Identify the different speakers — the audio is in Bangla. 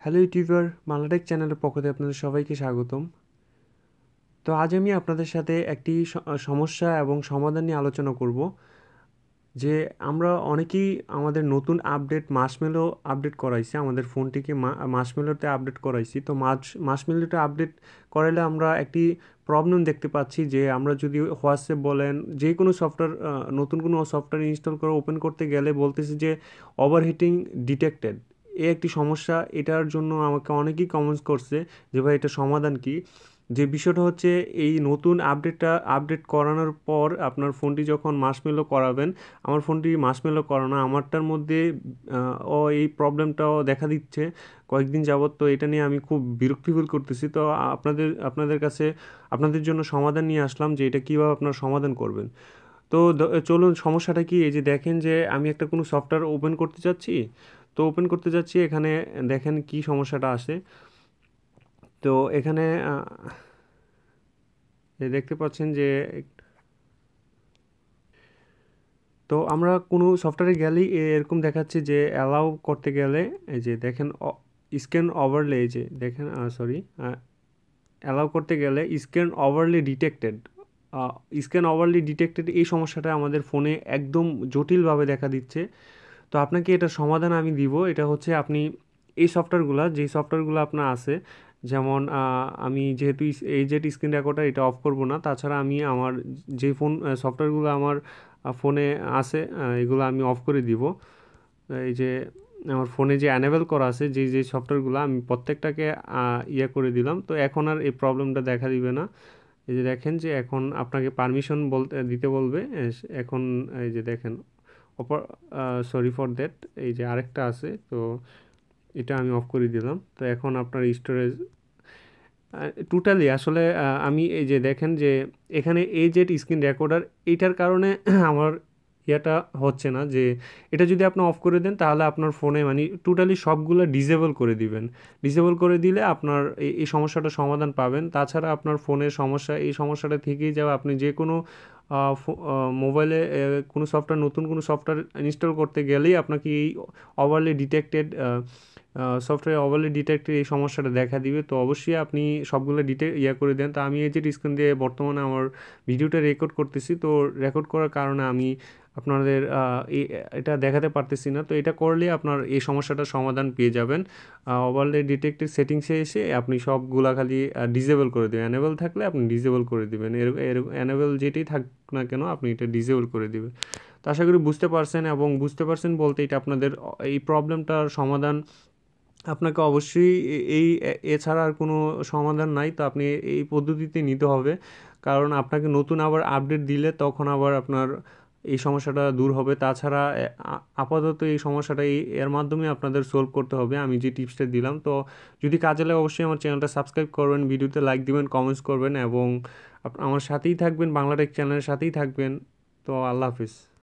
Speaker 1: হ্যালো ইউটিউবার, বাংলাটেক চ্যানেলের পক্ষ থেকে আপনাদের সবাইকে স্বাগতম। তো আজ আমি আপনাদের সাথে একটি সমস্যা এবং সমাধান নিয়ে আলোচনা করব যে আমরা অনেকেই আমাদের নতুন আপডেট মার্শমেলো আপডেট করাইছি, আমাদের ফোনটিকে মার্শমেলোতে আপডেট করাইছি। তো মার্শমেলোতে আপডেট করাইলে আমরা একটি প্রবলেম দেখতে পাচ্ছি যে আমরা যদি হোয়াটসঅ্যাপ বলেন, যে কোনো সফটওয়্যার, নতুন কোনো সফটওয়্যার ইনস্টল করে ওপেন করতে গেলে বলতেছি যে ওভারহিটিং ডিটেক্টেড। এই একটি সমস্যা, এটার জন্য আমাকে অনেকেই কমেন্টস করছে যে ভাই এটা সমাধান কি। যে বিষয়টা হচ্ছে, এই নতুন আপডেট করানোর পর আপনার ফোনটি যখন মার্শমেলো করাবেন, আমার ফোনটি মার্শমেলো করানো, আমারটার মধ্যে এই প্রবলেমটাও দেখা দিচ্ছে কয়েকদিন যাবত। তো এটা নিয়ে আমি খুব বিরক্তি ফিল করতেছি। তো আপনাদের কাছে আপনাদের জন্য সমাধান নিয়ে আসলাম যে এটা কীভাবে আপনারা সমাধান করবেন। তো চলুন, সমস্যাটা কি। এই যে দেখেন যে আমি একটা কোনো সফটওয়্যার ওপেন করতে যাচ্ছি, তো ওপেন করতে যাচ্ছি, এখানে দেখেন কি সমস্যাটা আসে। তো এখানে দেখতে পাচ্ছেন যে তো আমরা কোনো সফটওয়্যারে গেলেই এরকম দেখাচ্ছে যে অ্যালাউ করতে গেলে এই যে দেখেন স্ক্যান ওভারলে, এই যে দেখেন অ্যালাউ করতে গেলে স্ক্যান ওভারলি ডিটেক্টেড, এই সমস্যাটা আমাদের ফোনে একদম জটিলভাবে দেখা দিচ্ছে। তো আপনাকে এটার সমাধান আমি দিব। এটা হচ্ছে, আপনি এই যেই সফটওয়্যারগুলো আপনার আছে, যেমন আমি যেহেতু এইচডি স্ক্রিন রেকর্ডার এটা অফ করব না, তাছাড়া আমি আমার যে সফটওয়্যারগুলো আমার ফোনে আছে এগুলো আমি অফ করে দিব। এই যে আমার ফোনে যে অ্যানেবল করা আছে যে সফটওয়্যারগুলো, আমি প্রত্যেকটাকে করে দিলাম। তো এখন আর এই প্রবলেমটা দেখা দিবে না। এই যে দেখেন যে এখন আপনাকে পারমিশন দিতে বলবে। এখন এই যে দেখেন সরি ফর দ্যাট, এই যে আরেকটা আছে, তো এটা আমি অফ করে দিলাম। তো এখন আপনার স্টোরেজ টোটালি আসলে আমি এই যে দেখেন যে এখানে এইচডি স্ক্রিন রেকর্ডার, এইটার কারণে আমার ইয়েটা হচ্ছে না। যে এটা যদি আপনি অফ করে দেন তাহলে আপনার ফোনে মানে টোটালি সবগুলো ডিসেবল করে দিবেন। ডিসেবল করে দিলে আপনার এই সমস্যাটা সমাধান পাবেন। তাছাড়া আপনার ফোনের সমস্যা, এই সমস্যাটা থেকেই যাবে। আপনি যে কোনো মোবাইলে কোনো সফটওয়্যার, নতুন কোনো সফটওয়্যার ইনস্টল করতে গেলেই আপনাকে এই ওভারলি ডিটেক্টেড এই সমস্যাটা দেখা দিবে। তো অবশ্যই আপনি সবগুলো করে দেন। তো আমি এই যে স্ক্রিন দিয়ে বর্তমানে আমার ভিডিওটা রেকর্ড করতেছি, তো রেকর্ড করার কারণে আমি আপনাদের এটা দেখাতে পারতেছি না। তো এটা করলে আপনার এই সমস্যাটার সমাধান পেয়ে যাবেন। ওভারলি ডিটেক্টেড সেটিংসে এসে আপনি সবগুলা খালি ডিসেবল করে দেবেন। অ্যানেবল থাকলে আপনি ডিসেবল করে দেবেন, অ্যানেবল যেটাই থাক না কেন আপনি এটা ডিসেবল করে দেবেন। তো আশা করি বুঝতে পারছেন, এবং বুঝতে পারছেন বলতে এটা আপনাদের এই প্রবলেমটার সমাধান আপনাকে অবশ্যই এছাড়া আর কোনো সমাধান নাই। তো আপনি এই পদ্ধতিতে নিতে হবে, কারণ আপনাকে নতুন আবার আপডেট দিলে তখন আবার আপনার এই সমস্যাটা দূর হবে। তাছাড়া আপাতত এই সমস্যাটা এর মাধ্যমে আপনাদের সলভ করতে হবে আমি যে টিপসটা দিলাম। তো যদি কাজে লাগে অবশ্যই আমার চ্যানেলটা সাবস্ক্রাইব করবেন, ভিডিওতে লাইক দিবেন, কমেন্টস করবেন, এবং আমার সাথেই থাকবেন, বাংলাটেক চ্যানেলের সাথেই থাকবেন। তো আল্লাহ হাফিজ।